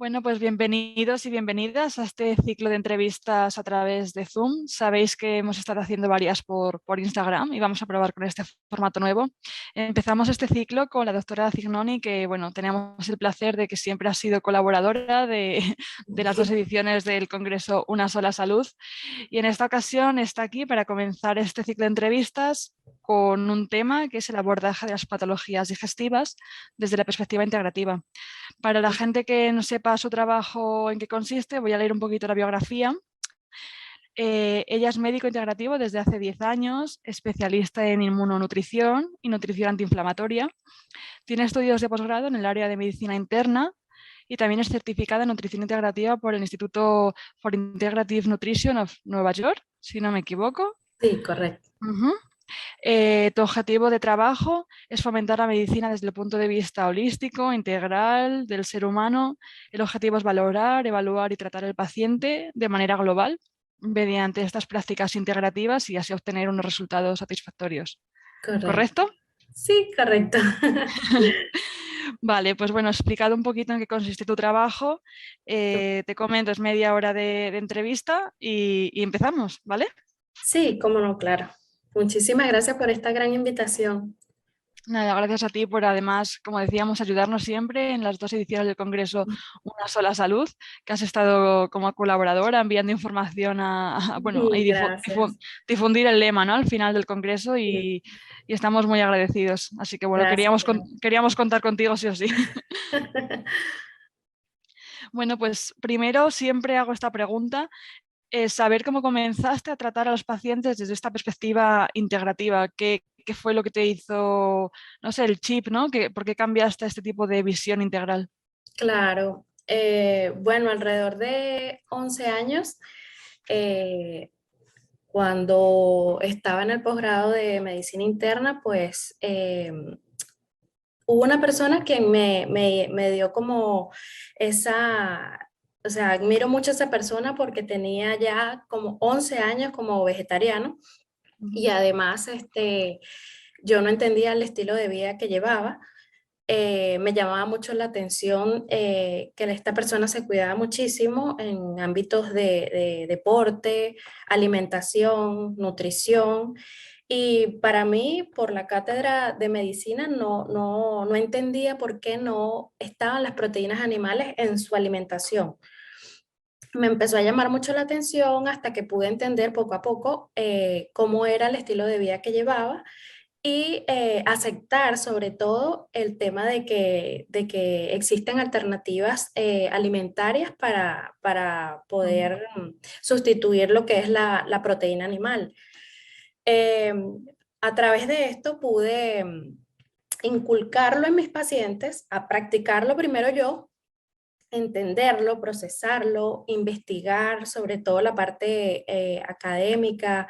Bueno, pues bienvenidos y bienvenidas a este ciclo de entrevistas a través de Zoom. Sabéis que hemos estado haciendo varias por Instagram y vamos a probar con este formato nuevo. Empezamos este ciclo con la doctora Cignoni, que bueno, tenemos el placer de que siempre ha sido colaboradora de las dos ediciones del Congreso Una Sola Salud. Y en esta ocasión está aquí para comenzar este ciclo de entrevistas con un tema que es el abordaje de las patologías digestivas desde la perspectiva integrativa. Para la gente que no sepa su trabajo en qué consiste, voy a leer un poquito la biografía. Ella es médico integrativo desde hace 10 años, especialista en inmunonutrición y nutrición antiinflamatoria. Tiene estudios de posgrado en el área de medicina interna y también es certificada en nutrición integrativa por el Instituto for Integrative Nutrition of Nueva York, si no me equivoco. Sí, correcto. Tu objetivo de trabajo es fomentar la medicina desde el punto de vista holístico, integral, del ser humano. El objetivo es valorar, evaluar y tratar al paciente de manera global mediante estas prácticas integrativas y así obtener unos resultados satisfactorios. Correcto. ¿Correcto? Sí, correcto. Vale, pues bueno, explicado un poquito en qué consiste tu trabajo, te comento, es media hora de entrevista y empezamos, ¿vale? Sí, cómo no, claro. Muchísimas gracias por esta gran invitación. Nada, gracias a ti por además, como decíamos, ayudarnos siempre en las dos ediciones del Congreso Una Sola Salud, que has estado como colaboradora enviando información bueno, y Sí, gracias. difundir el lema, ¿no? Al final del Congreso Sí, y estamos muy agradecidos. Así que bueno, gracias. queríamos contar contigo sí o sí. Bueno, pues primero siempre hago esta pregunta, saber cómo comenzaste a tratar a los pacientes desde esta perspectiva integrativa. ¿Qué fue lo que te hizo, no sé, el chip, ¿no? ¿Por qué cambiaste a este tipo de visión integral? Claro. Bueno, alrededor de 11 años, eh, cuando estaba en el posgrado de medicina interna, pues hubo una persona que me dio como esa, o sea, admiro mucho a esa persona porque tenía ya como 11 años como vegetariano Ujú. y además yo no entendía el estilo de vida que llevaba. Me llamaba mucho la atención que esta persona se cuidaba muchísimo en ámbitos de deporte, alimentación, nutrición. Y para mí, por la cátedra de medicina, no entendía por qué no estaban las proteínas animales en su alimentación. Me empezó a llamar mucho la atención hasta que pude entender poco a poco cómo era el estilo de vida que llevaba y aceptar sobre todo el tema de que existen alternativas alimentarias para Ujú. poder sustituir lo que es la proteína animal. Eh, a través de esto pude inculcarlo en mis pacientes, a practicarlo primero yo, entenderlo, procesarlo, investigar sobre todo la parte académica,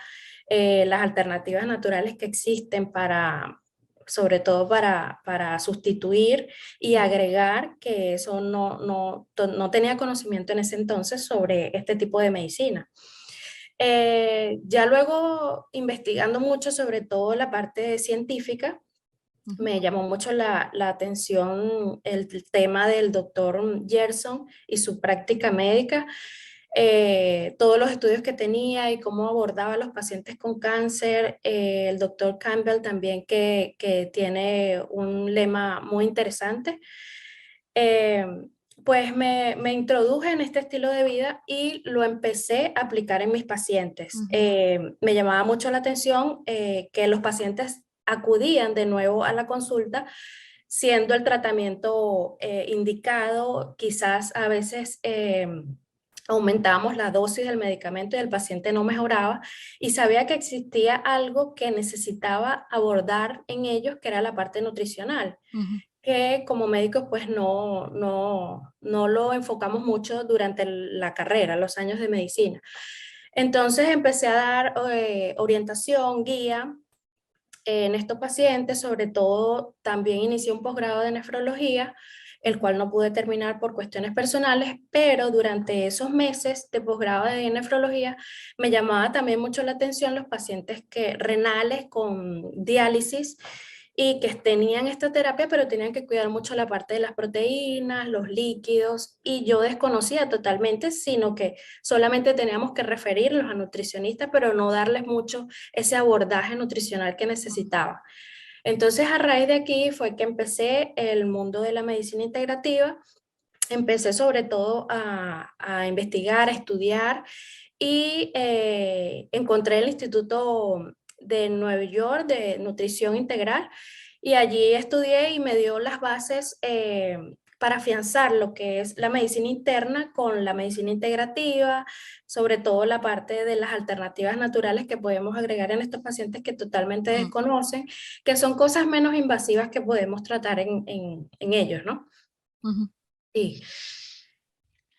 las alternativas naturales que existen sobre todo para sustituir y agregar, que eso no tenía conocimiento en ese entonces sobre este tipo de medicina. Ya luego, investigando mucho sobre todo la parte científica, Ujú. me llamó mucho la atención el tema del doctor Gerson y su práctica médica, todos los estudios que tenía y cómo abordaba a los pacientes con cáncer. El doctor Campbell también que tiene un lema muy interesante. Eh, pues me introduje en este estilo de vida y lo empecé a aplicar en mis pacientes. Ujú. Me llamaba mucho la atención que los pacientes acudían de nuevo a la consulta, siendo el tratamiento indicado, quizás a veces aumentábamos la dosis del medicamento y el paciente no mejoraba y sabía que existía algo que necesitaba abordar en ellos, que era la parte nutricional, Ujú. que como médicos pues no lo enfocamos mucho durante la carrera, los años de medicina. Entonces empecé a dar orientación, guía en estos pacientes, sobre todo también inicié un posgrado de nefrología, el cual no pude terminar por cuestiones personales, pero durante esos meses de posgrado de nefrología me llamaba también mucho la atención los pacientes renales con diálisis y que tenían esta terapia, pero tenían que cuidar mucho la parte de las proteínas, los líquidos, y yo desconocía totalmente, sino que solamente teníamos que referirlos a nutricionistas, pero no darles mucho ese abordaje nutricional que necesitaba. Entonces, a raíz de aquí fue que empecé el mundo de la medicina integrativa. Empecé sobre todo a investigar, a estudiar y encontré el Instituto de Nueva York de Nutrición Integral y allí estudié y me dio las bases para afianzar lo que es la medicina interna con la medicina integrativa, sobre todo la parte de las alternativas naturales que podemos agregar en estos pacientes que totalmente Mm, desconocen, que son cosas menos invasivas que podemos tratar en ellos, ¿no? ujú. Sí.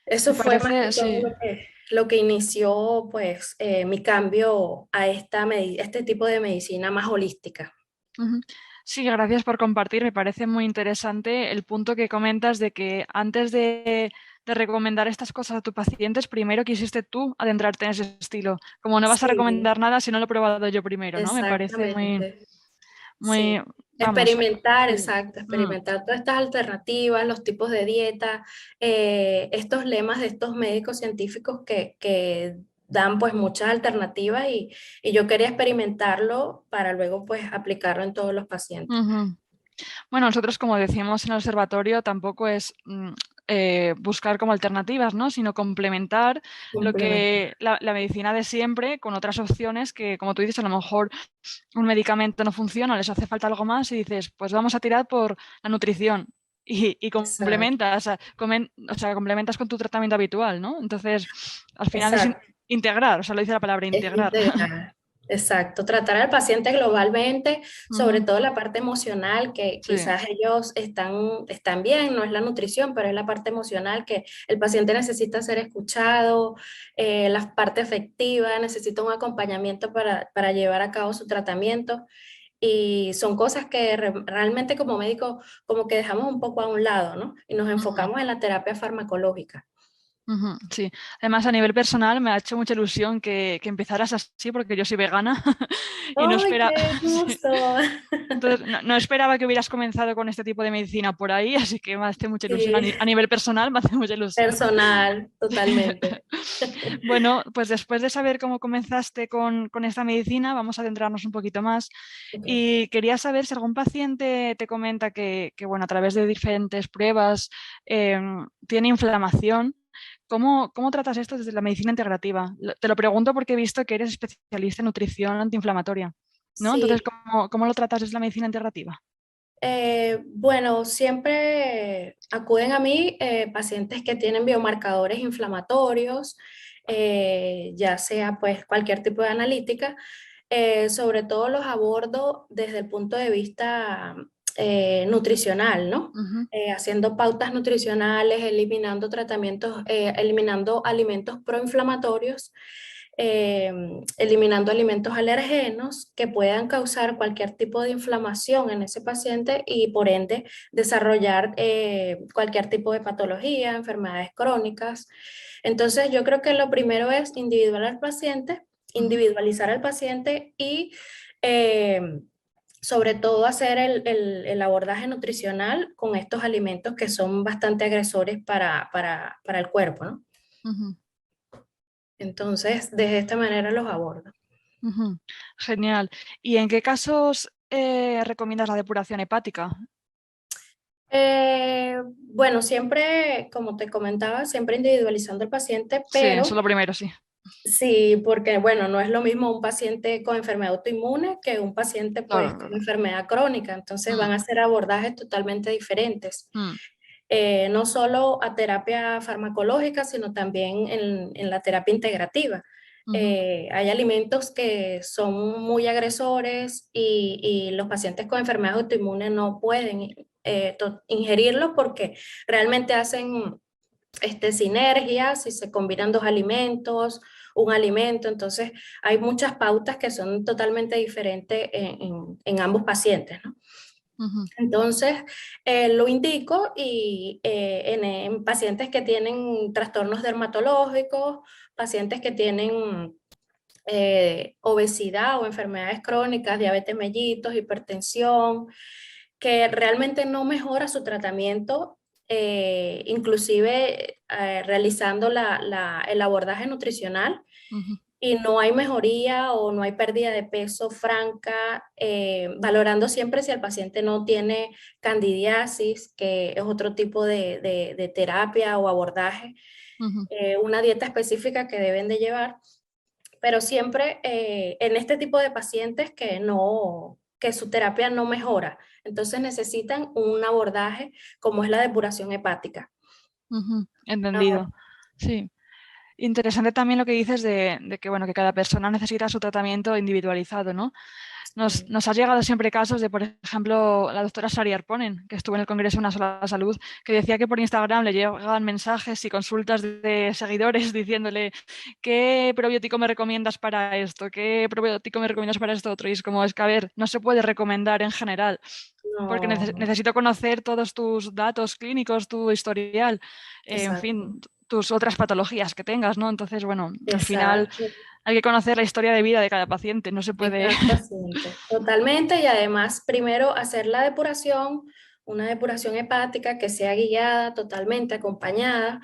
Eso Me fue más parece, que todo sí. lo que inició pues mi cambio a este tipo de medicina más holística. Ujú. Sí, gracias por compartir. Me parece muy interesante el punto que comentas de que antes de recomendar estas cosas a tus pacientes, primero quisiste tú adentrarte en ese estilo. Como no vas a Sí, recomendar nada si no lo he probado yo primero, ¿no? Me parece muy, exactamente. muy, Sí. vamos. Experimentar, Sí. exacto, Mm, experimentar todas estas alternativas, los tipos de dieta, estos lemas de estos médicos científicos que dan pues muchas alternativas y yo quería experimentarlo para luego pues aplicarlo en todos los pacientes. ujú. Bueno, nosotros, como decimos en el observatorio, tampoco es buscar como alternativas, ¿no? Sino complementar lo Complementar. que la medicina de siempre con otras opciones que, como tú dices, a lo mejor un medicamento no funciona, les hace falta algo más y dices, pues vamos a tirar por la nutrición. Y Exacto. complementas, o sea, complementas con tu tratamiento habitual, ¿no? Entonces, al final es Exacto. integrar, o sea, lo dice la palabra Es integrar. integral. Exacto, tratar al paciente globalmente, sobre Ujú. todo la parte emocional, que Sí. quizás ellos están bien, no es la nutrición, pero es la parte emocional que el paciente necesita ser escuchado, la parte afectiva, necesita un acompañamiento para llevar a cabo su tratamiento. Y son cosas que realmente como médico como que dejamos un poco a un lado, ¿no? Y nos Ujú. enfocamos en la terapia farmacológica. Ujú, sí, además a nivel personal me ha hecho mucha ilusión que empezaras así porque yo soy vegana y no ¡Ay, espera, qué sí. gusto! Entonces no esperaba que hubieras comenzado con este tipo de medicina por ahí, así que me hace mucha ilusión. Sí. A nivel personal me hace mucha ilusión. Personal, totalmente. Bueno, pues después de saber cómo comenzaste con esta medicina, vamos a adentrarnos un poquito más. Ok. Y quería saber si algún paciente te comenta bueno, a través de diferentes pruebas tiene inflamación. ¿Cómo tratas esto desde la medicina integrativa? Te lo pregunto porque he visto que eres especialista en nutrición antiinflamatoria, ¿no? Entonces, Sí, ¿cómo lo tratas desde la medicina integrativa? bueno, siempre acuden a mí pacientes que tienen biomarcadores inflamatorios, ya sea pues cualquier tipo de analítica, sobre todo los abordo desde el punto de vista nutricional, ¿no? Ujú, Haciendo pautas nutricionales, eliminando tratamientos, eliminando alimentos proinflamatorios, eliminando alimentos alergenos que puedan causar cualquier tipo de inflamación en ese paciente y por ende desarrollar cualquier tipo de patología, enfermedades crónicas. Entonces yo creo que lo primero es ujú, individualizar al paciente y eh, sobre todo hacer el abordaje nutricional con estos alimentos que son bastante agresores para el cuerpo, ¿no? ujú, Entonces, de esta manera los abordo. ujú. Genial. ¿Y en qué casos recomiendas la depuración hepática? Bueno, siempre, como te comentaba, siempre individualizando al paciente, Sí, eso es pero lo primero, sí. sí, porque bueno, no es lo mismo un paciente con enfermedad autoinmune que un paciente pues Claro, con claro. enfermedad crónica, entonces van Mm, a ser abordajes totalmente diferentes. mm, No solo a terapia farmacológica, sino también en la terapia integrativa. ujú, Hay alimentos que son muy agresores y los pacientes con enfermedades autoinmunes no pueden ingerirlos porque realmente hacen sinergias y se combinan dos alimentos, un alimento, entonces hay muchas pautas que son totalmente diferentes en ambos pacientes, ¿no? ujú, Entonces, lo indico y en pacientes que tienen trastornos dermatológicos, pacientes que tienen obesidad o enfermedades crónicas, diabetes mellitus, hipertensión, que realmente no mejora su tratamiento, inclusive realizando el abordaje nutricional, Ujú, y no hay mejoría o no hay pérdida de peso franca, valorando siempre si el paciente no tiene candidiasis, que es otro tipo de terapia o abordaje, ujú, una dieta específica que deben de llevar, pero siempre en este tipo de pacientes que su terapia no mejora, entonces necesitan un abordaje como es la depuración hepática. ujú. Ahora, Entendido. Sí. Interesante también lo que dices de que, bueno, que cada persona necesita su tratamiento individualizado, ¿no? Nos ha llegado siempre casos de, por ejemplo, la doctora Sari Arponen, que estuvo en el Congreso de Una Sola Salud, que decía que por Instagram le llegaban mensajes y consultas de seguidores diciéndole qué probiótico me recomiendas para esto, qué probiótico me recomiendas para esto otro. Y es como, es que, a ver, no se puede recomendar en general, porque no, necesito conocer todos tus datos clínicos, tu historial, en exacto, fin, tus otras patologías que tengas, ¿no? Entonces, bueno, al final exacto. hay que conocer la historia de vida de cada paciente, no se De puede... cada paciente. Totalmente, y además primero hacer la depuración, una depuración hepática que sea guiada, totalmente acompañada,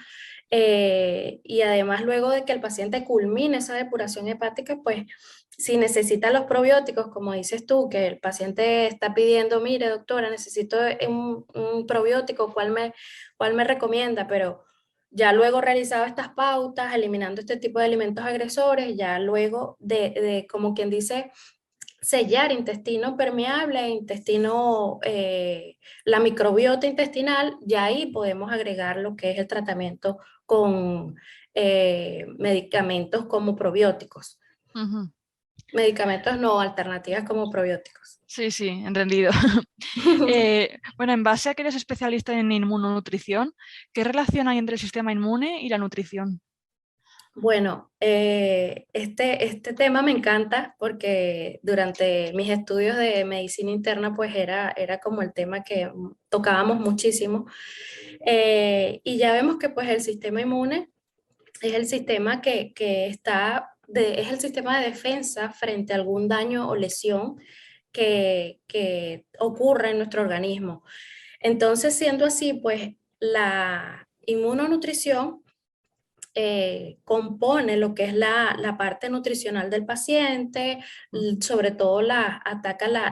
y además luego de que el paciente culmine esa depuración hepática, pues si necesita los probióticos, como dices tú, que el paciente está pidiendo, mire doctora, necesito un probiótico, cuál me recomienda? Pero ya luego realizado estas pautas, eliminando este tipo de alimentos agresores, ya luego como quien dice, sellar intestino permeable, la microbiota intestinal, ya ahí podemos agregar lo que es el tratamiento con medicamentos como probióticos. Ujú. Medicamentos no, alternativas como probióticos. Sí, sí, entendido. Bueno, en base a que eres especialista en inmunonutrición, ¿qué relación hay entre el sistema inmune y la nutrición? Bueno, este tema me encanta porque durante mis estudios de medicina interna, pues era como el tema que tocábamos muchísimo. Y ya vemos que pues el sistema inmune es el sistema es el sistema de defensa frente a algún daño o lesión que ocurre en nuestro organismo. Entonces, siendo así, pues la inmunonutrición compone lo que es la parte nutricional del paciente, sobre todo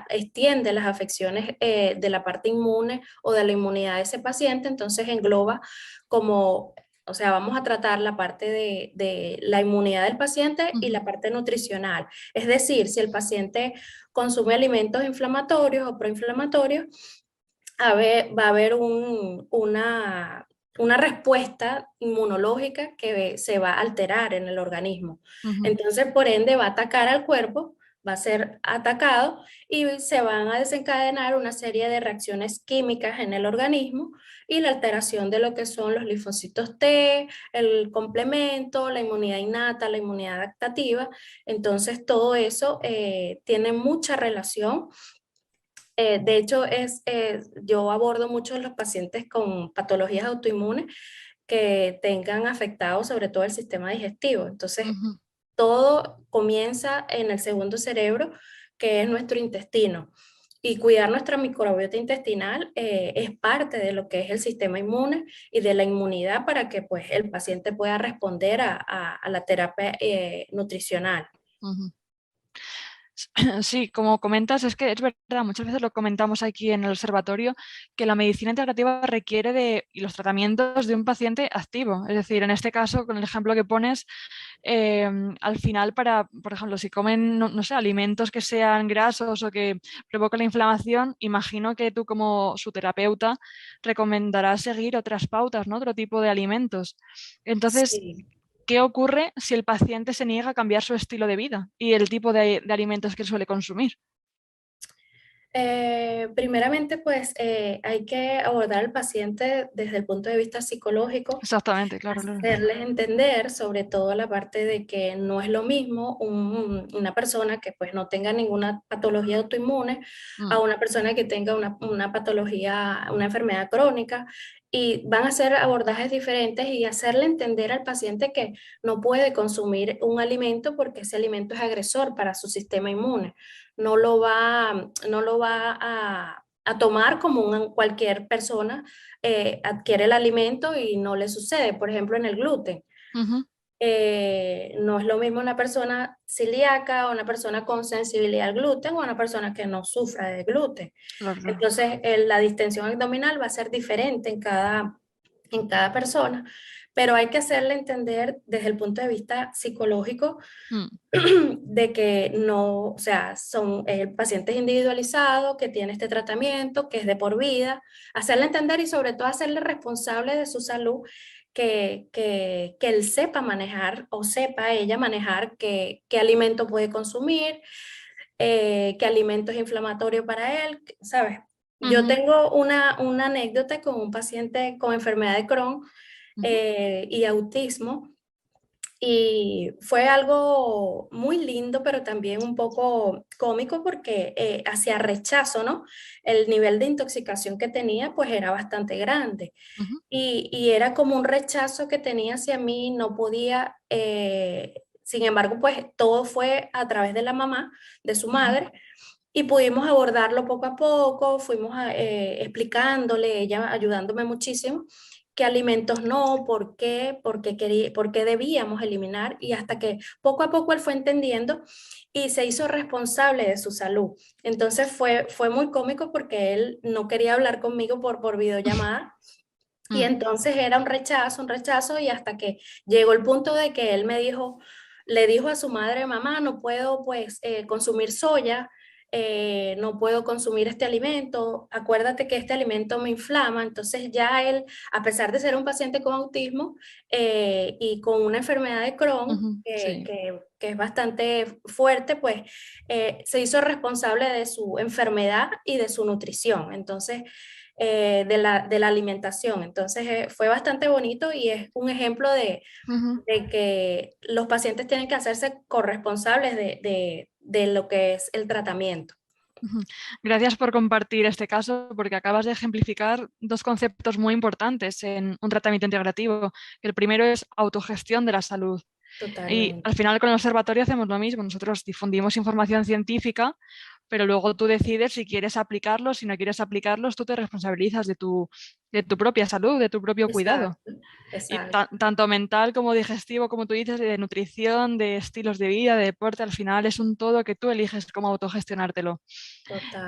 extiende las afecciones de la parte inmune o de la inmunidad de ese paciente, entonces engloba como, o sea, vamos a tratar la parte de la inmunidad del paciente y Ujú, la parte nutricional. Es decir, si el paciente consume alimentos inflamatorios o proinflamatorios, va a haber una respuesta inmunológica que se va a alterar en el organismo. ujú, Entonces, por ende, va a atacar al cuerpo, va a ser atacado y se van a desencadenar una serie de reacciones químicas en el organismo y la alteración de lo que son los linfocitos T, el complemento, la inmunidad innata, la inmunidad adaptativa. Entonces, todo eso tiene mucha relación. De hecho, yo abordo mucho a los pacientes con patologías autoinmunes que tengan afectado sobre todo el sistema digestivo. Entonces, ujú, todo comienza en el segundo cerebro, que es nuestro intestino. Y cuidar nuestra microbiota intestinal es parte de lo que es el sistema inmune y de la inmunidad para que pues, el paciente pueda responder a la terapia nutricional. ujú. Sí, como comentas, es que es verdad, muchas veces lo comentamos aquí en el observatorio, que la medicina integrativa requiere y los tratamientos de un paciente activo. Es decir, en este caso, con el ejemplo que pones, al final por ejemplo, si comen, no sé, alimentos que sean grasos o que provocan la inflamación, imagino que tú como su terapeuta recomendarás seguir otras pautas, ¿no? Otro tipo de alimentos. Entonces, Sí. ¿qué ocurre si el paciente se niega a cambiar su estilo de vida y el tipo de alimentos que suele consumir? Primeramente, pues hay que abordar al paciente desde el punto de vista psicológico, Exactamente, claro, claro. hacerles entender sobre todo la parte de que no es lo mismo una persona que pues no tenga ninguna patología autoinmune Mm, a una persona que tenga una patología, una enfermedad crónica. y van a ser abordajes diferentes y hacerle entender al paciente que no puede consumir un alimento porque ese alimento es agresor para su sistema inmune. No lo va a tomar como cualquier persona adquiere el alimento y no le sucede. Por ejemplo, en el gluten. Ujú. No es lo mismo una persona celíaca o una persona con sensibilidad al gluten o una persona que no sufra de gluten. Claro, claro. Entonces, la distensión abdominal va a ser diferente en cada persona, pero hay que hacerle entender desde el punto de vista psicológico Mm, de que no, o sea, son el paciente es individualizado, que tiene este tratamiento, que es de por vida, hacerle entender y sobre todo hacerle responsable de su salud, que él sepa manejar o sepa ella manejar qué alimento puede consumir, qué alimento es inflamatorio para él, ¿sabes? Yo ujú, tengo una anécdota con un paciente con enfermedad de Crohn ujú, y autismo. Y fue algo muy lindo, pero también un poco cómico porque hacía rechazo, ¿no? El nivel de intoxicación que tenía pues era bastante grande. ujú, Y era como un rechazo que tenía hacia mí, no podía, sin embargo, pues todo fue a través de la mamá, de su ujú, madre, y pudimos abordarlo poco a poco, fuimos explicándole, ella ayudándome muchísimo, qué alimentos no, por qué debíamos eliminar, y hasta que poco a poco él fue entendiendo y se hizo responsable de su salud. Entonces fue muy cómico porque él no quería hablar conmigo por videollamada. Y mm. entonces era un rechazo, y hasta que llegó el punto de que él le dijo a su madre, mamá, no puedo pues consumir soya, no puedo consumir este alimento, acuérdate que este alimento me inflama. Entonces ya él, a pesar de ser un paciente con autismo y con una enfermedad de Crohn, Ujú, sí. que es bastante fuerte, pues se hizo responsable de su enfermedad y de su nutrición. Entonces, de la alimentación. Entonces fue bastante bonito y es un ejemplo Ujú, de que los pacientes tienen que hacerse corresponsables de lo que es el tratamiento. ujú. Gracias por compartir este caso, porque acabas de ejemplificar dos conceptos muy importantes en un tratamiento integrativo. El primero es autogestión de la salud. Y Totalmente. al final con el observatorio hacemos lo mismo. Nosotros difundimos información científica, pero luego tú decides si quieres aplicarlos, si no quieres aplicarlos, tú te responsabilizas de tu propia salud, de tu propio cuidado. Exacto, Y exacto. tanto mental como digestivo, como tú dices, de nutrición, de estilos de vida, de deporte, al final es un todo que tú eliges cómo autogestionártelo.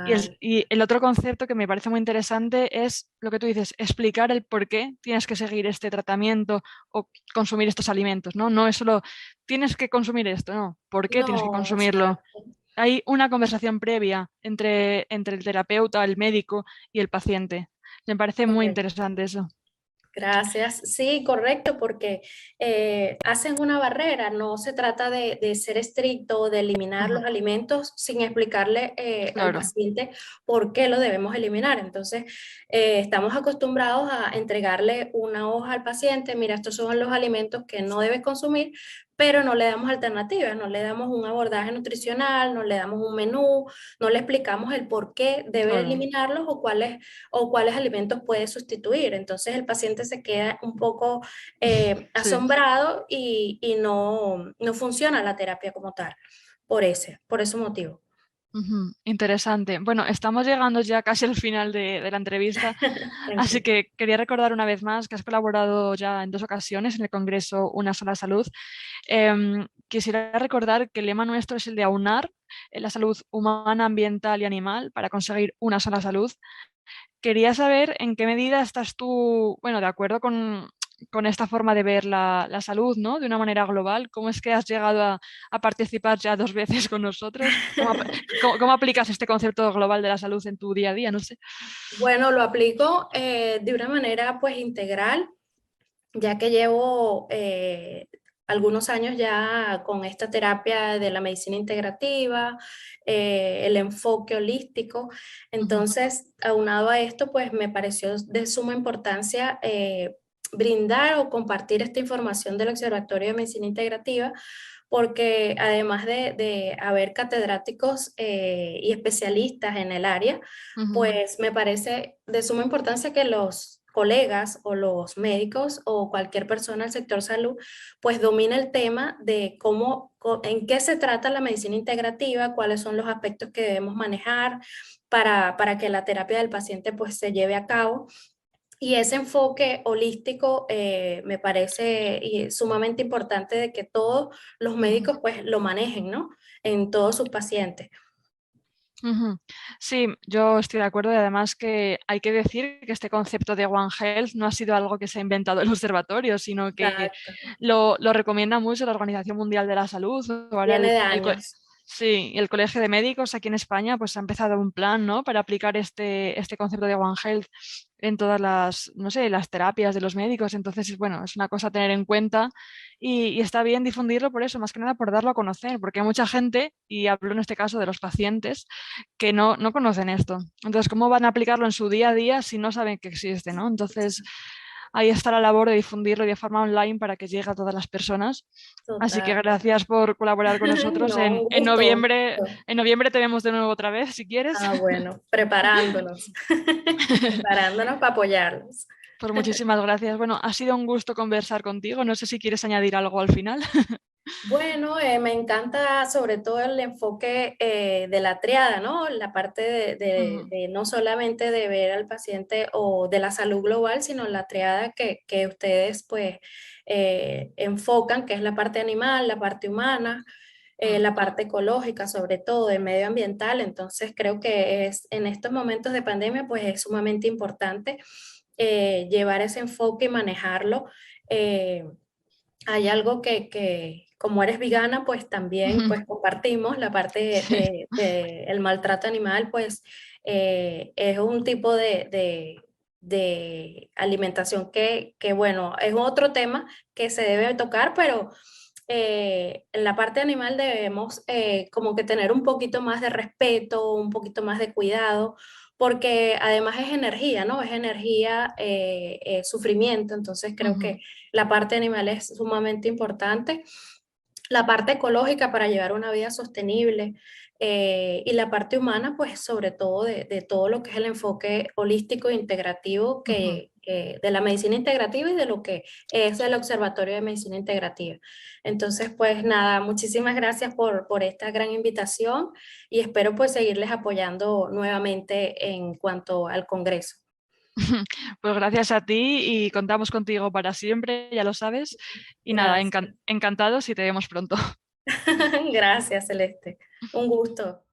Y el, Total. y el otro concepto que me parece muy interesante es lo que tú dices, explicar el por qué tienes que seguir este tratamiento o consumir estos alimentos, ¿no? No es solo tienes que consumir esto, no, ¿por qué tienes que No, consumirlo? exacto. Hay una conversación previa entre el terapeuta, el médico y el paciente. Me parece muy Correcto. interesante eso. Gracias. Sí, correcto, porque hacen una barrera. No se trata de ser estricto, de eliminar Ujú, los alimentos sin explicarle al claro. paciente por qué lo debemos eliminar. Entonces, estamos acostumbrados a entregarle una hoja al paciente, mira, estos son los alimentos que no debes consumir, pero no le damos alternativas, no le damos un abordaje nutricional, no le damos un menú, no le explicamos el por qué debe Claro, eliminarlos o cuáles alimentos puede sustituir. Entonces el paciente se queda un poco sí. asombrado y no funciona la terapia como tal, por ese motivo. Ujú, interesante. Bueno, estamos llegando ya casi al final de la entrevista, así Tranquilo. que quería recordar una vez más que has colaborado ya en dos ocasiones en el Congreso Una Sola Salud. Quisiera recordar que el lema nuestro es el de aunar la salud humana, ambiental y animal para conseguir una sola salud. Quería saber en qué medida estás tú, bueno, de acuerdo con esta forma de ver la salud, ¿no? De una manera global. ¿Cómo es que has llegado a participar ya dos veces con nosotros? ¿Cómo aplicas este concepto global de la salud en tu día a día? No sé. Bueno, lo aplico de una manera pues integral, ya que llevo algunos años ya con esta terapia de la medicina integrativa, el enfoque holístico. Ujú, Entonces, aunado a esto, pues me pareció de suma importancia brindar o compartir esta información del Observatorio de Medicina Integrativa, porque además de haber catedráticos y especialistas en el área, ujú, pues me parece de suma importancia que los colegas o los médicos o cualquier persona del sector salud, pues domine el tema de en qué se trata la medicina integrativa, cuáles son los aspectos que debemos manejar para que la terapia del paciente pues se lleve a cabo. Y ese enfoque holístico me parece sumamente importante de que todos los Ujú. médicos pues lo manejen, ¿no? En todos sus pacientes. Ujú. Sí, yo estoy de acuerdo y además que hay que decir que este concepto de One Health no ha sido algo que se ha inventado el observatorio, sino que Exacto. lo recomienda mucho la Organización Mundial de la Salud. Ahora Viene de años. sí, el Colegio de Médicos aquí en España pues ha empezado un plan, ¿no?, para aplicar este concepto de One Health en todas las, no sé, las terapias de los médicos. Entonces, bueno, es una cosa a tener en cuenta y está bien difundirlo por eso, más que nada por darlo a conocer, porque hay mucha gente, y hablo en este caso de los pacientes, que no conocen esto. Entonces, ¿cómo van a aplicarlo en su día a día si no saben que existe, ¿no? Entonces, ahí está la labor de difundirlo de forma online para que llegue a todas las personas. Así que Total. gracias por colaborar con nosotros. No, un gusto. Un gusto. En noviembre te vemos de nuevo otra vez, si quieres. Ah, bueno, preparándonos, preparándonos para apoyarlos. Pues muchísimas gracias. Bueno, ha sido un gusto conversar contigo. No sé si quieres añadir algo al final. Bueno, me encanta sobre todo el enfoque de la triada, ¿no? La parte Ujú, de no solamente de ver al paciente o de la salud global, sino la triada que ustedes pues enfocan, que es la parte animal, la parte humana, ujú. la parte ecológica, sobre todo, de medioambiental. Entonces creo que en estos momentos de pandemia pues es sumamente importante llevar ese enfoque y manejarlo. eh, Hay algo como eres vegana, pues también pues compartimos la parte Sí. de el maltrato animal, pues es un tipo de alimentación bueno, es otro tema que se debe tocar, pero en la parte animal debemos como que tener un poquito más de respeto, un poquito más de cuidado, porque además es energía, ¿no? Es energía, sufrimiento, entonces creo Ujú, que la parte animal es sumamente importante, la parte ecológica para llevar una vida sostenible y la parte humana, pues sobre todo de todo lo que es el enfoque holístico e integrativo ujú. de la medicina integrativa y de lo que es el Observatorio de Medicina Integrativa. Entonces, pues nada, muchísimas gracias por esta gran invitación y espero pues seguirles apoyando nuevamente en cuanto al Congreso. Pues gracias a ti y contamos contigo para siempre, ya lo sabes. Y nada, Gracias. encantados y te vemos pronto. Gracias, Celeste. Un gusto.